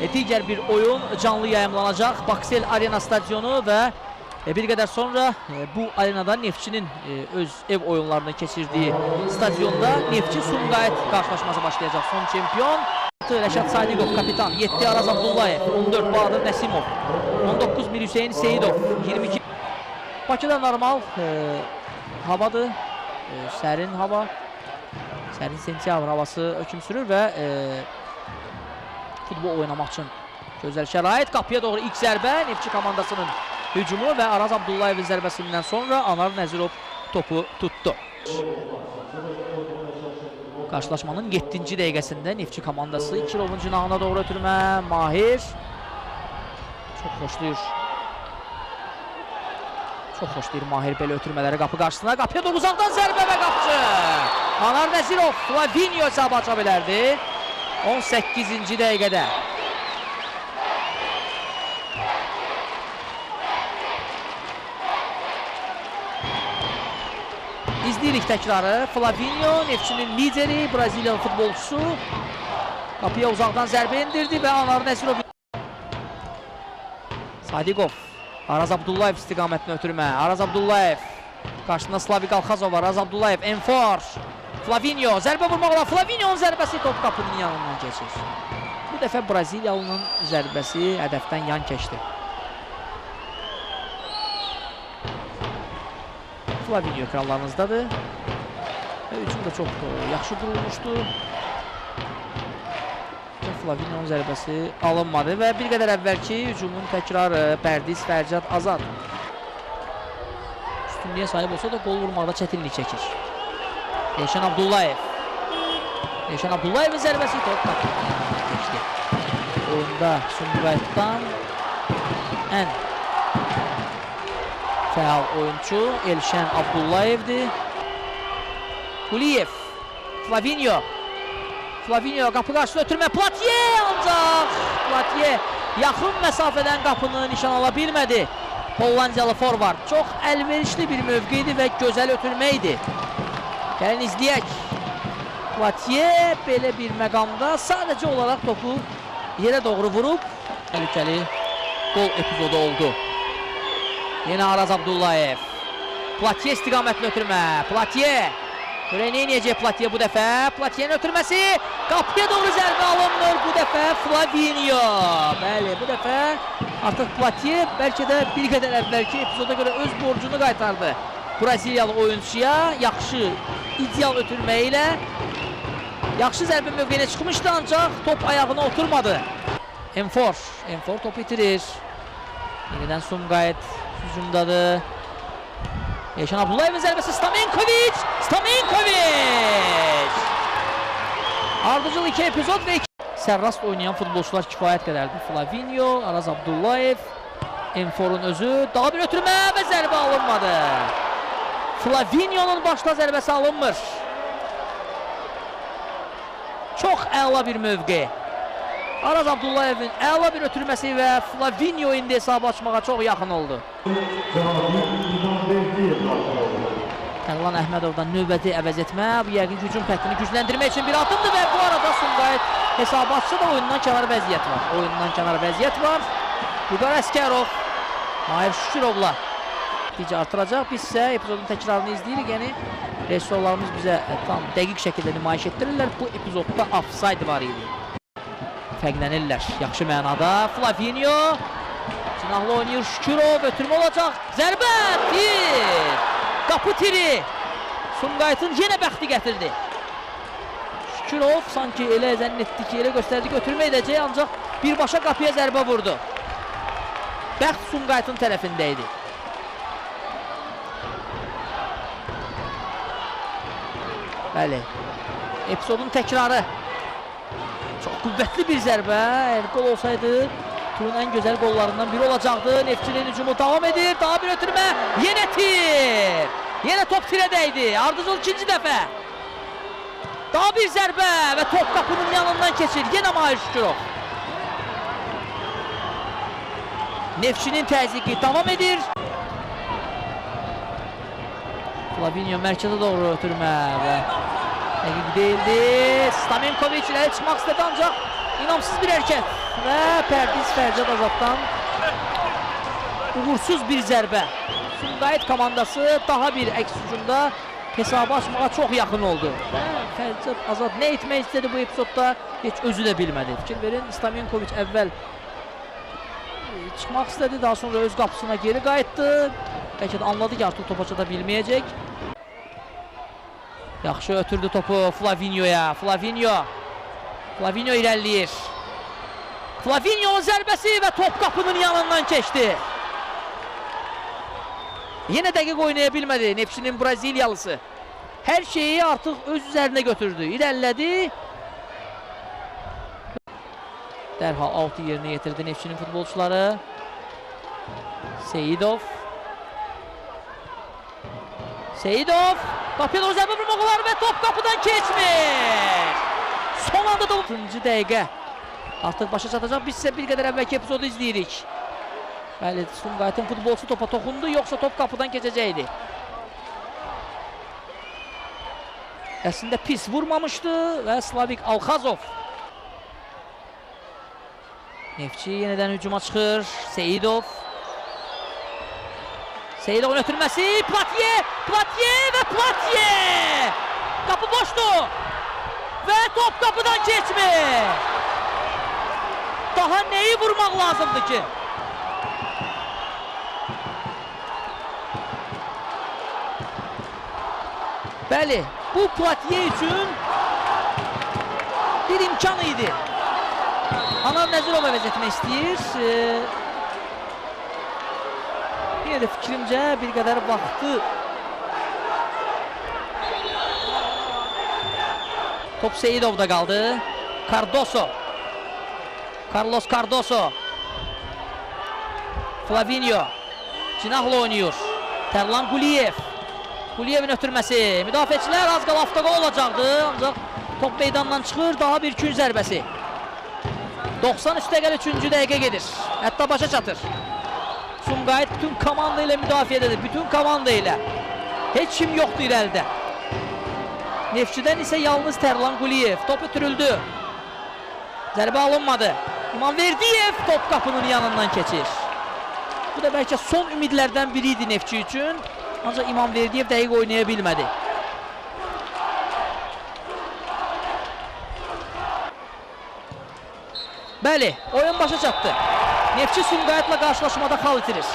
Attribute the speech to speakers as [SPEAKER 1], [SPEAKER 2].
[SPEAKER 1] digər bir oyun canlı yayımlanacaq Baksel Arena stadionu və bir qədər sonra bu arenada Neftçinin öz ev oyunlarını keçirdiyi stadionda Neftçi Sumqayıt qarşılaşması başlayacaq. Son çempion Rəşad Sadiqov kapitan, 7 Araz Abdullayev, 14 Bahadır Nəsimov, 19 Mir Hüseyin Seyidov, 22. Bakıda normal havadır, sərin hava, sərin sentyabr havası hökm sürür və futbol oynamaq üçün gözəl şərait. Qapıya doğru ilk zərbə Neftçi komandasının hücumu və Araz Abdullayevin zərbəsindən sonra Anar Nəzirov topu tutdu. Qarşılaşmanın 7-ci dəqiqəsində Neftçi komandası İkilovun cinahına doğru ötürmə. Mahir çox xoşlayır. Çox xoşlayır Mahir belə ötürmələri qapı qarşısına. Qapıya doğru uzaqdan zərbə və qapıcı. Anar Nəzirov Flavinio hesabı aça bilərdi. 18-ci dəqiqədə. İzləyirik təkrarı. Flavinio, Neftçinin lideri, Braziliyalı futbolçusu. Qapıya uzaqdan zərbə indirdi və Anar Nəzirov. Sadiqov, Araz Abdullayev istiqamətini ötürmə. Araz Abdullayev, qarşısında Slavik Alxazov var. Araz Abdullayev, Enfor. Flavinio, zərbə vurmaq olar. Flavinio'nun zərbəsi top qapının yanından keçir. Bu dəfə Braziliyalının zərbəsi hədəfdən yan keçdi. Flavinio ekranlarınızdadır. Hücum da çox yaxşı qurulmuşdu. Flavinio'nun zərbəsi alınmadı və bir qədər əvvəlki hücumun təkrarı Pərdiz Fərcad Azad. Üstünlüyə sahib olsa da qol vurmaqda çətinlik çəkir. Elşən Abdullayev. Elşən Abdullayevin zərbəsi top qapının keçdi. Oyunda Sumqayıtdan ən fəal oyuncu Elşən Abdullayevdir. Quliyev, Flavinio. Flavinio qapı qarşısına ötürmə. Platye ancaq Platye yaxın məsafədən qapını nişan ala bilmədi. Hollandiyalı forvard. Çox əlverişli bir mövqeydi və gözəl ötürmə idi. Gəlin izləyək. Platye belə bir məqamda sadəcə olaraq topu yerə doğru vurub təhlükəli gol epizodu oldu. Yenə Araz Abdullayev. Platye istiqamətini ötürmə. Platye. Görək nə inəyəcək Platye bu dəfə. Platye'nin ötürməsi. Qapıya doğru zərbə alınmır. Bu dəfə Flavinio. Bəli, bu dəfə artıq Platye bəlkə də bir qədər əvvəlki epizoda görə öz borcunu qaytardı. Braziliyalı oyuncuya yaxşı, ideal ötürmə ilə yaxşı zərbə mövqeyinə çıxmışdı, ancaq top ayağına oturmadı. Enfor topu itirir. Yenidən Sumqayıt hücumdadır. Elşən Abdullayevin zərbəsi Stamenkovic! Ardıcıl 2 epizod və 2 sərrast oynayan futbolçular kifayət qədərdir. Flavinio, Araz Abdullayev, Enfor'un özü, daha bir ötürmə və zərbə alınmadı. Flavinio'nun başda zərbəsi alınmır. Çox əla bir mövqe. Araz Abdullayevin əla bir ötürməsi və Flavinio indi hesabı açmağa çox yaxın oldu. Tərlan Əhmədovdan növbəti əvəz etmə, bu yəqin hücum xəttini gücləndirmək üçün bir addımdır və bu arada Sumqayıt hesabı açsa da oyundan kənar vəziyyət var. Vüqar Əskərov, Mahir Şükürovla nəticə artıracaq. Biz isə epizodun təkrarını izləyirik. Yəni, rejissorlarımız bizə tam dəqiq şəkildə nümayiş etdirirlər. Bu epizodda offside var idi. Fərqlənirlər. Yaxşı mənada. Flavinio. Cinahlı oynayır. Şükürov. Ötürmə olacaq. Zərbə. Tir. Qapı tiri. Sumqayıtın yenə bəxti gətirdi. Şükürov sanki elə zənn etdi ki, elə göstərdi ki, ötürmə edəcək, ancaq birbaşa qapıya zərbə vurdu. Bəxt Sumqayıtın tərəfində idi. Bəli. Epizodun təkrarı. Çox qüvvətli bir zərbə. Əgər qol olsaydı turun ən gözəl qollarından biri olacaqdı. Neftçinin hücumu davam edir. Daha bir ötürmə. Yenə tir. Yenə top tirə dəydi. Ardıcıl ikinci dəfə. Daha bir zərbə və top qapının yanından keçir. Yenə Mahir Şükürov. Neftçinin təzyiqi davam edir. Flavinio mərkəzə doğru ötürmə və dəqiq deyildi. Stamenkovic iləri çıxmaq istədi, ancaq inamsız bir hərəkət. və Pərdiz Fərcad Azaddan uğursuz bir zərbə. Sumqayıt komandası daha bir əks hücumda hesabı açmağa çox yaxın oldu. Və Fərcad Azad nə etmək istədi bu epizodda heç özü də bilmədi. Fikir verin, Stamenkovic əvvəl çıxmaq istədi, daha sonra öz qapısına geri qayıtdı. Bəlkə də anladı ki, artıq topa çata bilməyəcək. Yaxşı ötürdü topu Flavinio'ya. Flavinio irəliyir. Flavinio'nun zərbəsi və top qapının yanından keçdi. Yenə dəqiq oynaya bilmədi Neftçinin Braziliyalısı. Hər şeyi artıq öz üzərinə götürdü. İrəlilədi. Dərhal altı yerinə yetirdi Neftçinin futbolçuları. Seyidov. Qapıya doğru zərbə vurmaq olar və top qapıdan keçmir. Son anda da 6-cı dəqiqə. Artıq başa çatacaq. Biz isə bir qədər əvvəlki epizodu izləyirik. Bəli, Sumqayıtın futbolçusu topa toxundu, yoxsa top qapıdan keçəcəkdi. Əslində pis vurmamışdı və Slavik Alxazov. Neftçi yenidən hücuma çıxır. Seyidovun ötürməsi. Platye və Platye. Qapı boşdur. Və top qapıdan keçmir. Daha neyi vurmaq lazımdır ki? Bəli, bu Platye üçün bir imkan idi. Anar Nəzirov əvəz etmək istəyir. Yenə də fikrimcə bir qədər vaxtı. Top Seyidov'da qaldı. Carlos Cardoso. Flavinio. Cinahla oynuyor. Tərlan Quliyev. Quliyevin ötürməsi. Müdafiəçilər az qala avtoqol olacaqdı. Ancaq top meydandan çıxır. Daha bir gün zərbəsi. 93-3-cü dəqiqə gedir. Hətta başa çatır. Sumqayıt bütün komanda ilə müdafiədədir. Bütün komanda ilə. Heç kim yoxdur irəlidə. Neftçidən isə yalnız Tərlan Quliyev. Top ötürüldü. Zərbə alınmadı. İmamverdiyev top qapının yanından keçir. Bu da bəlkə son ümidlərdən biri idi Neftçi üçün. Ancaq İmamverdiyev dəqiq oynaya bilmədi. Bəli, oyun başa çatdı. Neftçi Sumqayıtla qarşılaşmada xal itirir.